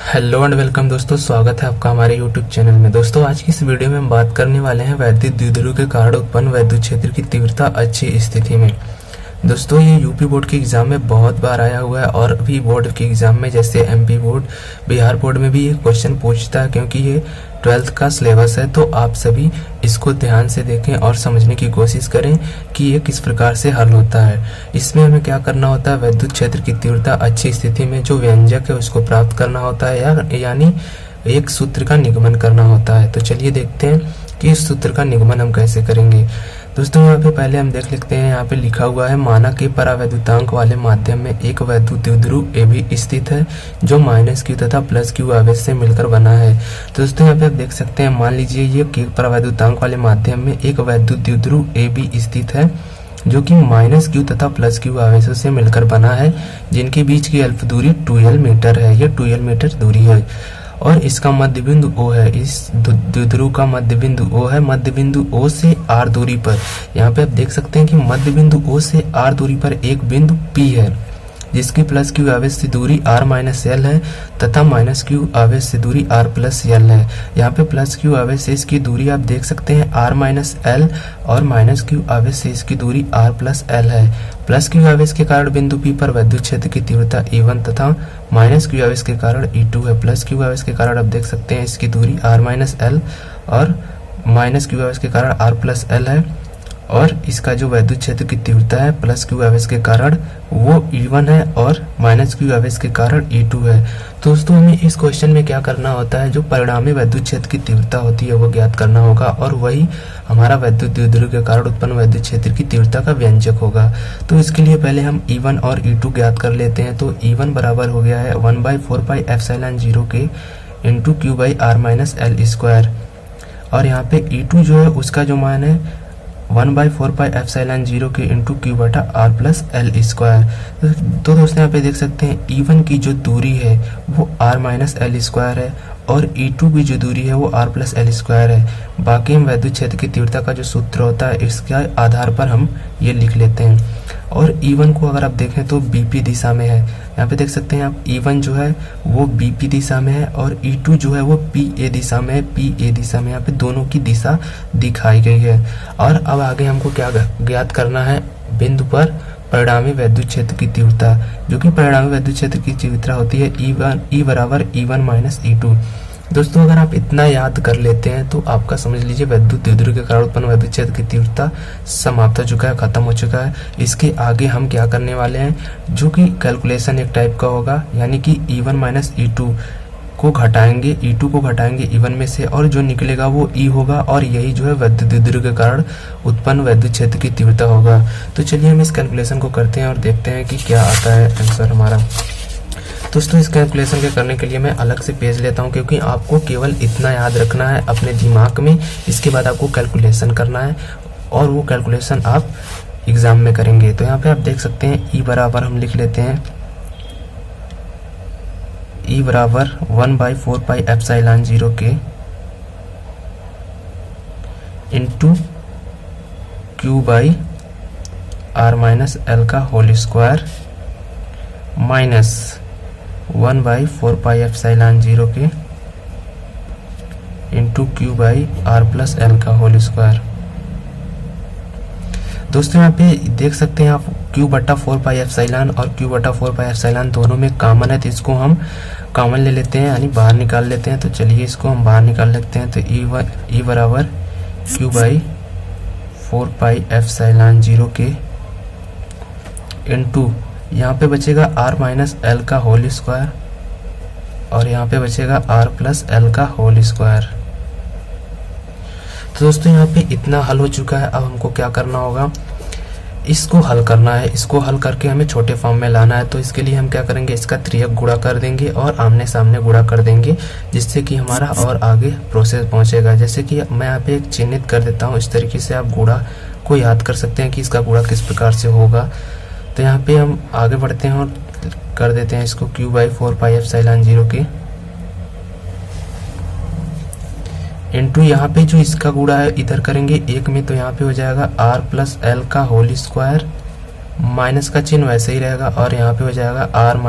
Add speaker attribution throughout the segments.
Speaker 1: Hello and welcome दोस्तों, स्वागत है आपका हमारे यूट्यूब चैनल में। दोस्तों, आज की इस वीडियो में हम बात करने वाले हैं वैद्युत द्विध्रुव के कारण उत्पन्न वैद्युत क्षेत्र की तीव्रता अच्छी स्थिति में। दोस्तों, ये यूपी बोर्ड के एग्जाम में बहुत बार आया हुआ है और भी बोर्ड के एग्जाम में जैसे एमपी बोर्ड, बिहार बोर्ड में भी ये क्वेश्चन पूछता है, क्योंकि ये 12th का सिलेबस है। तो आप सभी इसको ध्यान से देखें और समझने की कोशिश करें कि ये किस प्रकार से हल होता है। इसमें हमें क्या करना होता है, वैद्युत क्षेत्र की तीव्रता अच्छी स्थिति में जो व्यंजक है उसको प्राप्त करना होता है, यानी एक सूत्र का निगमन करना होता है। तो चलिए देखते हैं कि इस सूत्र का निगमन हम कैसे करेंगे। दोस्तों, यहाँ पे पहले हम देख लेते हैं, यहाँ पे लिखा हुआ है माना कि परावैद्युतांक वाले माध्यम में एक वैद्युत द्विध्रुव AB स्थित है जो -q तथा +q आवेश से मिलकर बना है। तो दोस्तों, यहाँ पे आप देख सकते हैं, मान लीजिए ये परावैद्युतांक वाले माध्यम में एक वैद्युत द्विध्रुव AB स्थित है जो कि -q तथा +q आवेशों से मिलकर बना है, जिनके बीच की अल्प दूरी 2l मीटर है। ये 2l मीटर दूरी है और इसका मध्य बिंदु O है। इस द्विध्रुव का मध्य बिंदु O है। मध्य बिंदु O से R दूरी पर, यहाँ पे आप देख सकते हैं कि मध्य बिंदु O से R दूरी पर एक बिंदु P है जिसकी +q आवेश से दूरी r-l है तथा -q आवेश से दूरी r+l है। यहाँ पे +q आवेश से इसकी दूरी आप देख सकते हैं r-l और -q आवेश से इसकी दूरी r+l है। +q आवेश के कारण बिंदु P पर वैद्युत क्षेत्र की तीव्रता E1 तथा -q आवेश के कारण E2 है। +q आवेश के कारण आप देख सकते हैं इसकी दूरी r-l और -q आवेश के कारण r+l है और इसका जो वैद्युत क्षेत्र की तीव्रता है +q आवेश के कारण वो E1 है और -q आवेश के कारण E2 है। तो दोस्तों, हमें इस क्वेश्चन में क्या करना होता है, जो परिणामी वैद्युत क्षेत्र की तीव्रता होती है वो ज्ञात करना होगा और वही हमारा वैद्युत द्विध्रुव के कारण उत्पन्न वैद्युत क्षेत्र की तीव्रता का व्यंजक होगा। तो इसके लिए पहले हम E1 और E2 ज्ञात कर लेते हैं। तो E1 बराबर हो गया है 1/4πε0 के इंटू q/r-l² और यहाँ पे E2 जो है उसका जो मान है 1/4πε0 के इंटू q/r+l²। तो दोस्तों, यहाँ पे देख सकते हैं E1 की जो दूरी है वो r-l² है और E2 की जो दूरी है वो r+l² है। बाकी हम वैद्युत क्षेत्र की तीव्रता का जो सूत्र होता है इसके आधार पर हम ये लिख लेते हैं। और E1 को अगर आप देखें तो BP दिशा में है। यहाँ पे देख सकते हैं आप E1 जो है वो BP दिशा में है और E2 जो है वो PA दिशा में है। PA दिशा में यहाँ पे दोनों की दिशा दिखाई गई है। और अब आगे हमको क्या ज्ञात करना है, बिंदु पर परिणामी वैद्युत क्षेत्र की तीव्रता, जो कि परिणामी वैद्युत क्षेत्र की तीव्रता होती है E बराबर E1 - E2। दोस्तों, अगर आप इतना याद कर लेते हैं तो आपका समझ लीजिए वैद्युत द्विध्रुव के कारण उत्पन्न वैद्युत क्षेत्र की तीव्रता समाप्त हो चुका है, खत्म हो चुका है। इसके आगे हम क्या करने वाले हैं, जो कि कैलकुलेशन एक टाइप का होगा, यानी कि E1 - E2 को घटाएंगे, E2 को घटाएंगे E1 में से और जो निकलेगा वो E होगा और यही जो है वैद्युत द्विध्रुव के कारण उत्पन्न वैद्युत क्षेत्र की तीव्रता होगा। तो चलिए हम इस कैलकुलेशन को करते हैं और देखते हैं कि क्या आता है आंसर हमारा। दोस्तों, इस कैलकुलेशन के करने के लिए मैं अलग से पेज लेता हूं, क्योंकि आपको केवल इतना याद रखना है अपने दिमाग में। इसके बाद आपको कैलकुलेशन करना है और वो कैलकुलेशन आप एग्जाम में करेंगे। तो यहाँ पे आप देख सकते हैं E बराबर हम लिख लेते हैं, E बराबर 1/4πε0 के इंटू q/r-l का होल स्क्वायर माइनस 1/4πε0 के इंटू q/r+l का होल स्क्वायर। दोस्तों, यहाँ पे देख सकते हैं आप q/4πε और q/4πε दोनों में कॉमन है, तो इसको हम कॉमन ले लेते हैं, यानी बाहर निकाल लेते हैं। तो चलिए इसको हम बाहर निकाल लेते हैं। तो E बराबर q/4πε0 के इंटू यहाँ पे बचेगा r-l का होल स्क्वायर और यहाँ पे बचेगा r+l का होल स्क्वायर। तो दोस्तों, यहाँ पे इतना हल हो चुका है। अब हमको क्या करना होगा, इसको हल करना है। इसको हल करके हमें छोटे फॉर्म में लाना है। तो इसके लिए हम क्या करेंगे, इसका त्रियक गुणा कर देंगे और आमने सामने गुणा कर देंगे, जिससे कि हमारा और आगे प्रोसेस पहुंचेगा। जैसे कि मैं यहाँ पे एक चिन्हित कर देता हूँ, इस तरीके से आप गुणा को याद कर सकते हैं कि इसका गुणा किस प्रकार से होगा। तो यहाँ पे हम आगे बढ़ते हैं और कर देते हैं इसको q/4πε0 के इंटू यहाँ पे जो इसका गुणा है इधर करेंगे एक में, तो यहाँ पे हो जाएगा r+l का होल स्क्वायर माइनस का चिन्ह वैसे ही रहेगा और यहाँ पे हो जाएगा r -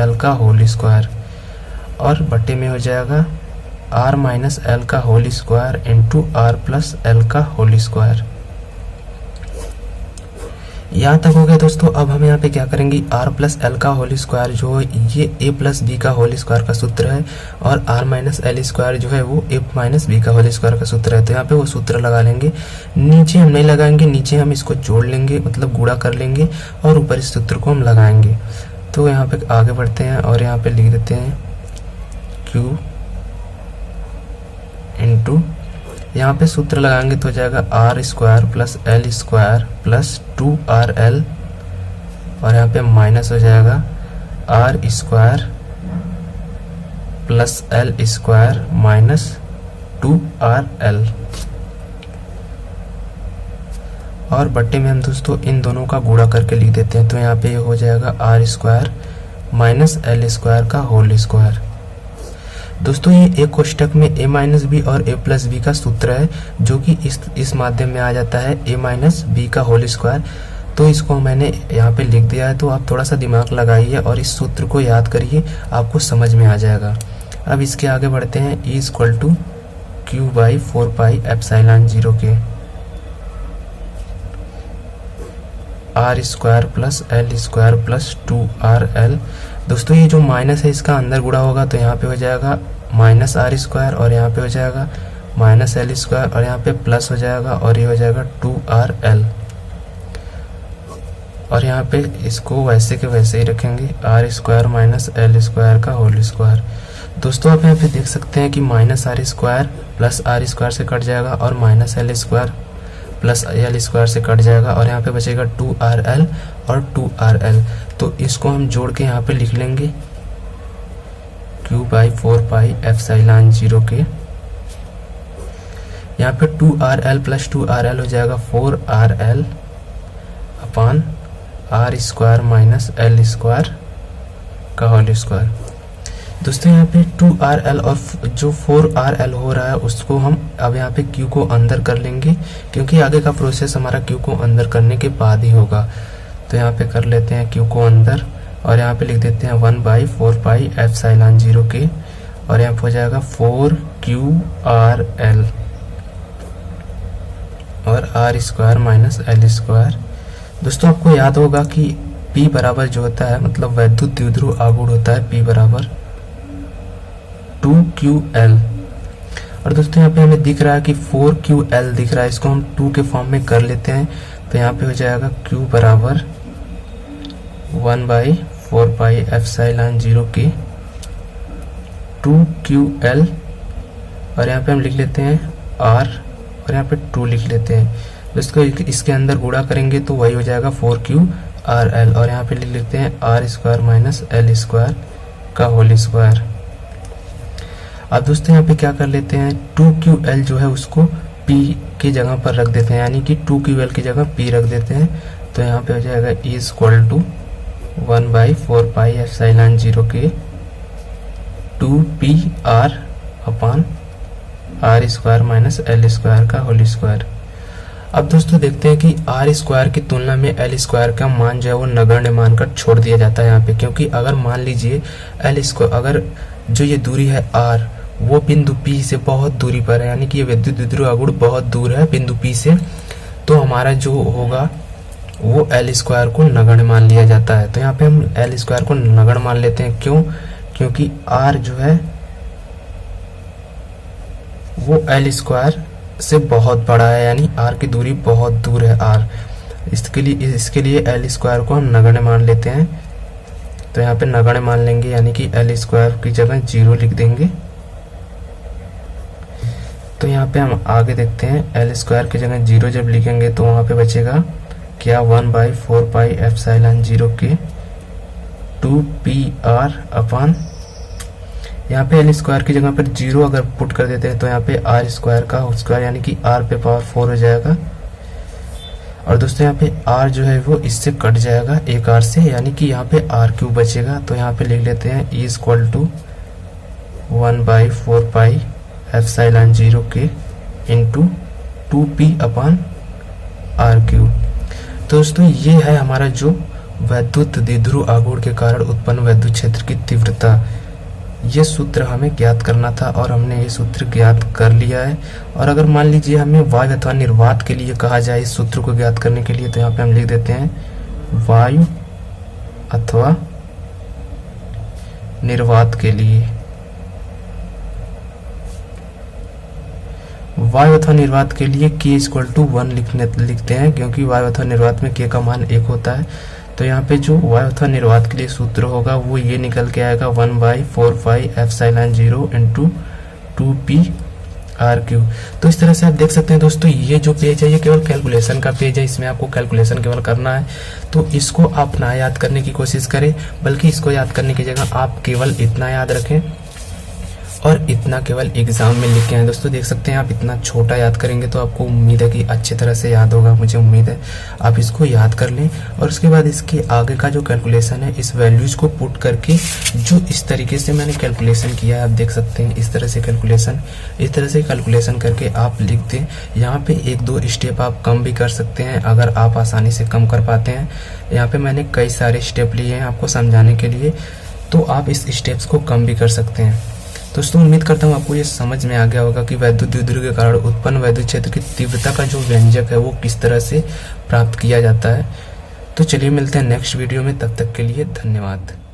Speaker 1: l का होल स्क्वायर। और बटे में हो जाएगा r माइनस एल का whole square into R plus L का होल स्क्वायर। यहाँ तक हो गया दोस्तों। अब हम यहाँ पे क्या करेंगे, r प्लस एल का होल स्क्वायर जो ये a प्लस बी का होल स्क्वायर का सूत्र है, और r माइनस एल स्क्वायर जो है वो a माइनस बी का होल स्क्वायर का सूत्र है। तो यहाँ पे वो सूत्र लगा लेंगे, नीचे हम नहीं लगाएंगे, नीचे हम इसको जोड़ लेंगे, मतलब गुणा कर लेंगे, और ऊपर इस सूत्र को हम लगाएंगे। तो यहाँ पे आगे बढ़ते हैं और यहाँ पे लिख देते हैं q इंटू, यहाँ पे सूत्र लगाएंगे तो हो जाएगा R square plus L square plus 2rl, और यहाँ पे माइनस हो जाएगा R square plus L square minus 2rl, और बट्टे में हम दोस्तों इन दोनों का गुणा करके लिख देते हैं। तो यहाँ पे हो जाएगा R square minus L square का होल स्क्वायर। दोस्तों ये एक कोष्टक में a माइनस बी और a प्लस बी का सूत्र है, जो कि इस माध्यम में आ जाता है a माइनस बी का होल स्क्वायर। तो इसको मैंने यहाँ पे लिख दिया है, तो आप थोड़ा सा दिमाग लगाइए और इस सूत्र को याद करिए, आपको समझ में आ जाएगा। अब इसके आगे बढ़ते हैं, e equal to Q by 4 pi epsilon 0 के R square plus L square plus 2rl। दोस्तों ये जो माइनस है इसका अंदर गुणा होगा, तो यहाँ पे हो जाएगा माइनस आर स्क्वायर, और यहाँ पे हो जाएगा माइनस एल स्क्वायर, और यहाँ पे प्लस हो जाएगा, और ये हो जाएगा 2rl, और यहाँ पे इसको वैसे के वैसे ही रखेंगे, R square minus L square का होल स्क्वायर। दोस्तों आप यहाँ पे देख सकते हैं कि minus R square plus R square से कट जाएगा, और minus L square plus L square से कट जाएगा, और यहाँ पे बचेगा 2rl और 2rl। तो इसको हम जोड़ के यहाँ पे लिख लेंगे q बाई 4 पाई एप्सिलॉन 0 के, यहाँ पे 2rl प्लस 2rl हो जाएगा 4rl upon R square minus L square का होल स्क्वायर। दोस्तों यहाँ पे 2rl और जो 4rl हो रहा है उसको हम अब यहाँ पे q को अंदर कर लेंगे, क्योंकि आगे का प्रोसेस हमारा q को अंदर करने के बाद ही होगा। तो यहाँ पे कर लेते हैं q को अंदर, और यहाँ पे लिख देते हैं 1 बाई 4 पाई एप्सिलॉन 0 के, और यहाँ पे हो जाएगा 4qrl और R square minus L square. दोस्तों आपको याद होगा कि p बराबर जो होता है, मतलब वैद्युत द्विध्रुव आघूर्ण होता है p बराबर 2ql, और दोस्तों यहाँ पे हमें दिख रहा है कि 4ql दिख रहा है, इसको हम 2 के फॉर्म में कर लेते हैं। तो यहाँ पे हो जाएगा q बराबर 1 बाई 4 पाई एप्सिलॉन 0 के 2ql, और यहाँ पे हम लिख लेते हैं r, और यहाँ पे 2 लिख लेते हैं। दोस्तों इसके अंदर गुणा करेंगे तो वही हो जाएगा 4qrl, और यहाँ पे लिख लेते हैं R square minus L square का होल स्क्वायर। अब दोस्तों यहाँ पे क्या कर लेते हैं, 2ql जो है उसको p की जगह पर रख देते हैं, यानी कि 2ql की जगह p रख देते हैं। तो यहाँ पे हो जाएगा e equal to 1 by 4 pi epsilon 0 के 2pr upon R square minus L square का होल स्क्वायर। अब दोस्तों देखते हैं कि आर स्क्वायर की तुलना में एल स्क्वायर का मान जो है वो नगण्य मानकर छोड़ दिया जाता है यहाँ पे, क्योंकि अगर मान लीजिए एल स्क्वायर, अगर जो ये दूरी है r वो बिंदु P से बहुत दूरी पर है, यानी कि ये वैद्युत द्विध्रुव आघूर्ण बहुत दूर है बिंदु P से, तो हमारा जो होगा वो एल स्क्वायर को नगण्य मान लिया जाता है। तो यहाँ पे हम एल स्क्वायर को नगण्य मान लेते हैं, क्यों? क्योंकि r जो है वो एल स्क्वायर से बहुत बड़ा है, यानी r की दूरी बहुत दूर है r, इसके लिए एल स्क्वायर को हम नगण्य मान लेते हैं। तो यहाँ पे नगण्य मान लेंगे, यानी कि एल स्क्वायर की जगह 0 लिख देंगे। तो यहाँ पे हम आगे देखते हैं, एल स्क्वायर की जगह 0 जब लिखेंगे तो वहाँ पे बचेगा क्या, 1 बाई 4 पाई एप्सिलॉन 0 के 2pr अपान, यहाँ पे एल स्क्वायर की जगह पर 0 अगर पुट कर देते हैं तो यहाँ पे आर स्क्वायर का स्क्वायर, यानी कि r पे पावर 4 हो जाएगा। और दोस्तों यहाँ पे r जो है वो इससे कट जाएगा एक r से, यानी कि यहाँ पे r³ बचेगा। तो यहाँ पे लिख लेते हैं e equal to 1 by 4 pi epsilon 0 के इंटू 2p अपान r³। दोस्तों ये है हमारा जो वैद्युत द्विध्रुव आघूर्ण के कारण उत्पन्न वैद्युत क्षेत्र की तीव्रता। ये सूत्र हमें ज्ञात करना था और हमने ये सूत्र ज्ञात कर लिया है। और अगर मान लीजिए हमें वायु अथवा निर्वात के लिए कहा जाए इस सूत्र को ज्ञात करने के लिए, तो यहाँ पे हम लिख देते हैं वायु अथवा निर्वात के लिए। वायु अथवा निर्वात के लिए k = 1 लिखते हैं, क्योंकि वायु अथवा निर्वात में k का मान 1 होता है। तो यहाँ पे जो वायु अथवा निर्वात के लिए सूत्र होगा वो ये निकल के आएगा 1/4πε0 × 2πr³। तो इस तरह से आप देख सकते हैं दोस्तों, ये जो पेज है ये केवल कैलकुलेशन का पेज है, इसमें आपको कैलकुलेशन केवल करना है। तो इसको आप ना याद करने की कोशिश करें, बल्कि इसको याद करने की जगह आप केवल इतना याद रखें और इतना केवल एग्जाम में लिख के आए। दोस्तों देख सकते हैं आप इतना छोटा याद करेंगे तो आपको उम्मीद है कि अच्छी तरह से याद होगा, मुझे उम्मीद है आप इसको याद कर लें। और उसके बाद इसके आगे का जो कैलकुलेशन है, इस वैल्यूज को पुट करके जो इस तरीके से मैंने कैलकुलेशन किया है, आप देख सकते हैं इस तरह से कैलकुलेशन करके आप लिख दें। यहाँ पे 1-2 स्टेप आप कम भी कर सकते हैं अगर आप आसानी से कम कर पाते हैं। यहाँ पे मैंने कई सारे स्टेप लिए हैं आपको समझाने के लिए, तो आप इस स्टेप्स को कम भी कर सकते हैं। दोस्तों उम्मीद करता हूँ आपको ये समझ में आ गया होगा कि वैद्युत द्विध्रुव के कारण उत्पन्न वैद्युत क्षेत्र की तीव्रता का जो व्यंजक है वो किस तरह से प्राप्त किया जाता है। तो चलिए मिलते हैं नेक्स्ट वीडियो में, तब तक के लिए धन्यवाद।